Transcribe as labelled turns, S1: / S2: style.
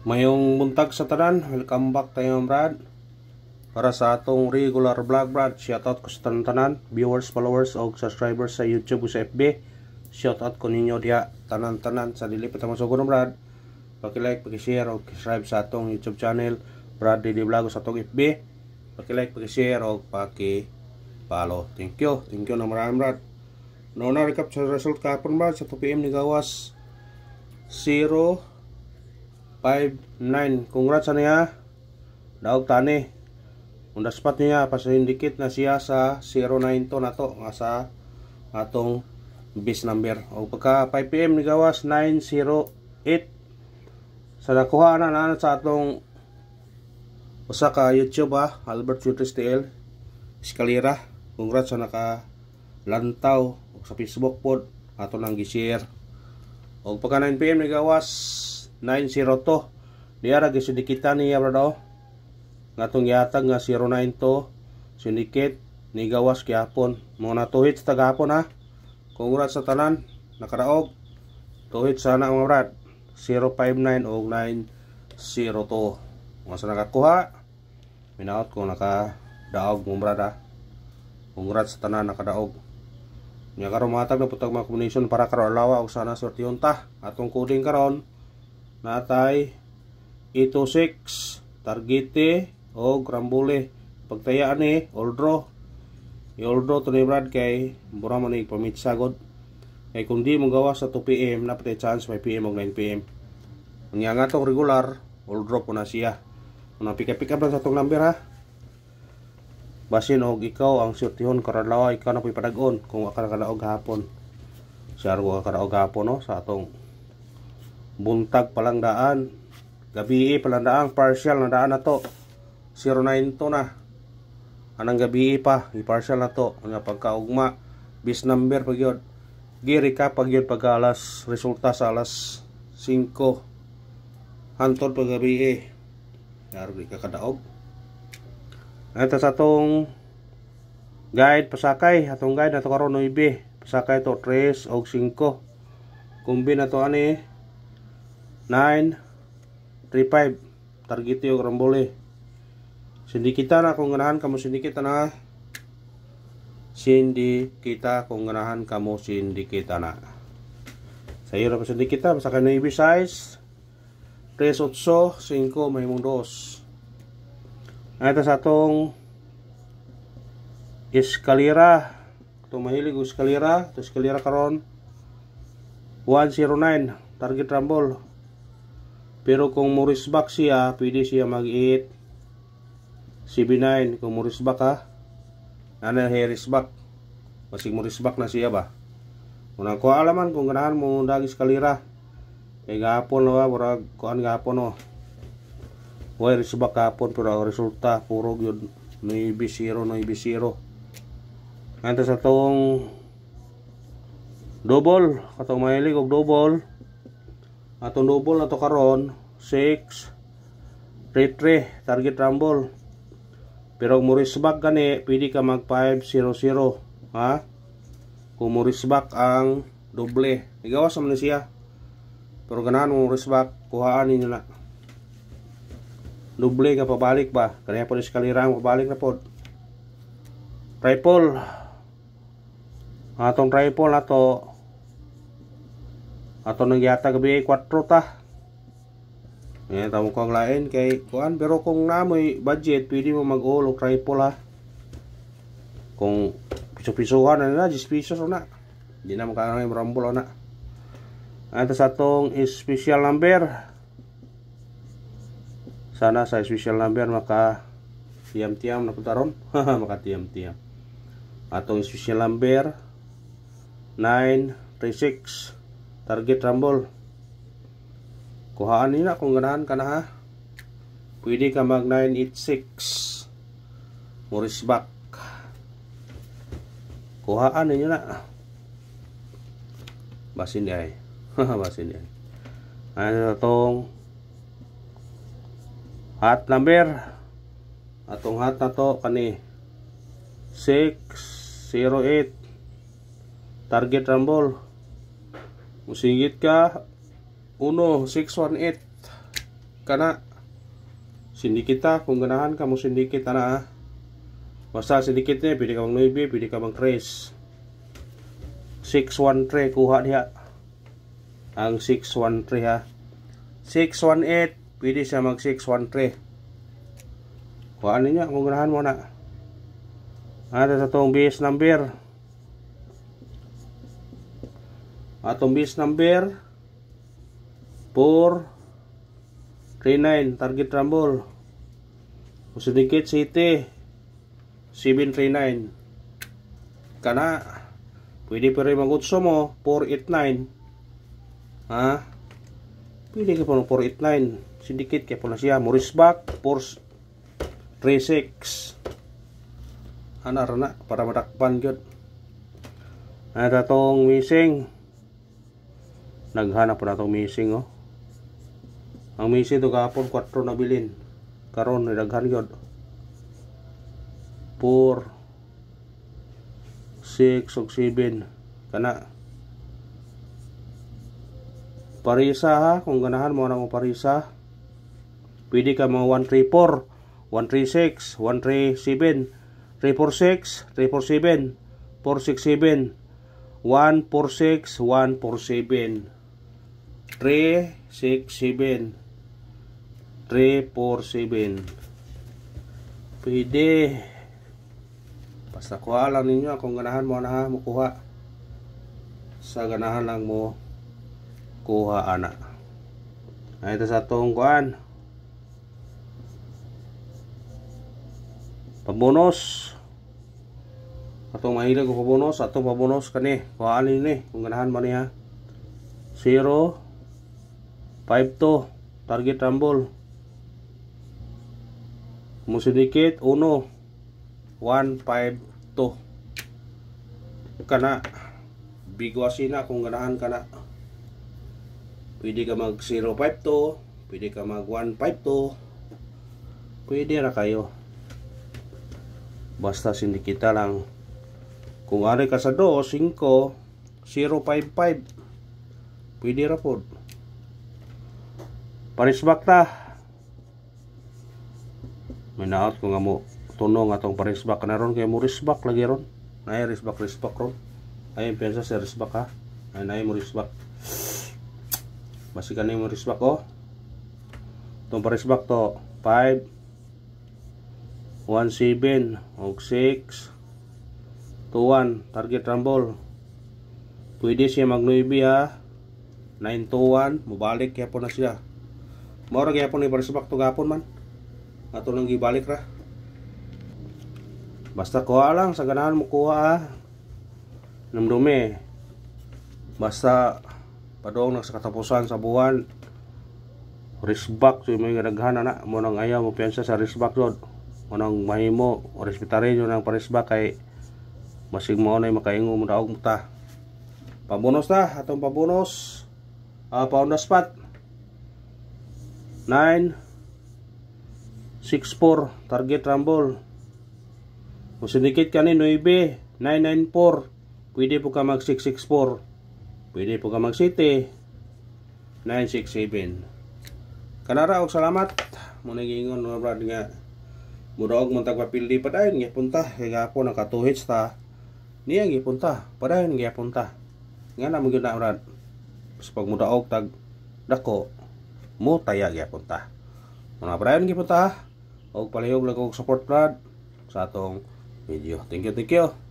S1: Mayong buntag sa tanan, welcome back tayo Brad. Para sa atong regular vlog Brad, shoutout ko sa tanan, viewers, followers o subscribers sa YouTube o sa FB. Shoutout ko ninyo diha tanan-tanan sa dili pa tamo sugon Brad. Paki-like, paki-share o subscribe sa atong YouTube channel Brad Daily Vlog sa atong FB. Paki-like, paki-share o paki-follow. Thank you na maraming Brad. No na recap sa result kahapon Brad sa 2 PM ni gawas 059. Congrats sa niya. Daog tani. Unda spot niya pasindikit na siya sa 09 to na to nga sa atong base number. O pagka 5 PM ni gawas 908. Sa nakuha na sa atong usa ka YouTube Albert Futures TL Escalera. Congrats sa naka lantaw sa Facebook pod ato nang gi-share. O pagka 9 PM ni gawas 902 diara gisindikitan niya bro ngatong yatag nga 09 to sindikit ni gawas gyapon mo na tuhit sa tagapon ha. Congrats sa tanan nakaraog tuhit sana mga brad 059 o 902 mo sa nakakuha minaot kung nakadaog mo brad ha. Congrats sa tanan nakadaog nya karon matag na putag mga combination para karon lawa og sana sortihon ta atong coding karon natay 826 targete o grambule pagtayaan ni all draw to ni Brad kay mura man ni pamitsa god kay kung di mo gawas sa 2 PM na patay chance 5 PM o 9 PM ang nga tong regular all draw po na siya kung pick up lang sa tong number ha basin og ikaw ang sortihon karon lawa ikaw na puy padagon kung akadaog hapon siya ro akadaog hapon no sa atong buntag palang daan gabi palang daan partial na daan na to 09 to na anang gabi pa i-partial na to nga pagkaugma bis number pagyod giri ka pagyod pag alas resulta sa alas 5 hantod pag gabi yaro di ka kadaog ito sa atong guide pasakay atong guide na to karon 9 pasakay to 3 og 5 kumbi na to ani 935 target yung rambole sindikita na kung ganahan kamo sindikita na sindikita kung ganahan kamo sindikita na sa iyo na pa sindikita basta ka navy size 3.8 5 may mong 2 ito sa atong eskalera itong mahilig eskalera ito eskalera karon 109 target rumble. Pero kung murisbak siya, pwede siya mag-8 79 kung murisbak ha. Ano herisbak? Masig murisbak na siya ba? Unang ko alaman kung ganahan mo dagi eskalera. Kay gahapon no murag kuan gahapon no. Way risbak gahapon pero ang resulta puro gyud 9-0. Antes sa tong double, katong mahilig og double. Atong double na to karon 6 3 target rumble. Pero kung murisbak gani pwede ka mag 500 ha. Kung murisbak ang doble igawas man siya. Pero ganahan mo murisbak kuhaan ninyo na. Doble ka pabalik ba? Kanya po eskalera ang pabalik na pod. Triple. Atong triple na to ato nang yata gabi 4 ta. Yan tamo ko ang lain kay kuan pero kung namoy budget pwede mo mag-all o triple ha. Kung piso-pisohan na 10 pesos na. Di na makakangay rumble na. Ito sa atong special number. Sana sa special number maka tiam-tiam na putaron. Maka tiam-tiam. Atong special number 936 target rumble. Kuhaan nila kung ganahan ka na ha. Pwede ka mag 986 murisbak. Kuhaan ninyo na. Basin di ay. Basin di ay. Ano itong hot number. Atong hot na to kani 608 target rumble. Musingit ka 1618 kana sindikit ta kung ganahan ka mo sindikit ana. Basta sindikit ni pwede ka mag 9, pwede ka mag 3. 613 kuha diha. Ang 613 ha. 618 pwede siya mag 613. Kuhaan niya kung ganahan mo na. Ada sa tong base number. Atong base number 439 target rumble. Usindikit city 739. Kana pwede pa rin magutso mo 489. Ha? Pwede ka pa ng 489. Sindikit kaya po na siya. Morisbak 436. Ana rana para madakpan gyud. Ada tong missing. Naghanap na itong missing oh. Ang missing ito kahapon 4 na bilin. Karon naghan yun 4 6 ug 7 kana parisa ha. Kung ganahan mo na mo parisa pwede ka mga 134 136 137 346 347 467 146 147 367 347. Pwede. Basta kuha lang ninyo kung ganahan mo na ha, mukuha. Sa ganahan lang mo kuha ana. Ay ito sa atong kuan. Pabonus. Atong mahilig ko pabonus, atong pabonus kani. Kuha ni kung ganahan mo niya. 0 5-2 target rumble. Musindikit 1 152 kana bigwasi na kung ganahan kana. Pwede ka mag 052, pwede ka mag 152, pwede na kayo. Basta sindikita lang. Kung ari ka sa 2 5 055 pwede ra pod. Parisbak ta. May naot ko nga mo tunong atong parisbak na ron kay mo risbak lagi ron. Nay risbak ron. Ay pensa sa risbak ha. Ay nay mo risbak. Basi kanay mo risbak oh. Tong parisbak to 5 17 og 6 21 target rumble. Pwede siya mag 9 ha. 921 mubalik kaya po na siya. Mora kaya po ni parisbak to gapon man. Ato nang gibalik ra. Basta kuha lang sa ganahan mo kuha ha. Namdumi. Basta padong sa katapusan sa buwan. Risbak so may naghan na mo nang ayaw mo piyansa sa risbak jud. Mo nang mahimo respetaryo nang parisbak kay masig mo na makaingo mo daog mo ta. Pabonus ta atong pabonus. On the spot 964 target rumble. Kung sindikit ka ni 9 994 pwede po ka mag 664, pwede po ka mag city 967. Kanara og salamat mo nagingon mga brad nga mudaog man tagpapildi pa dayon gipunta kay gapon nakatuhits ta niya gipunta padayon gipunta nga na mo gyud na brad. Sa pag mudaog tag dako mo taya gyapon ta. Mga brayon gyapon ta og palihog lang og support brad sa atong video. Thank you.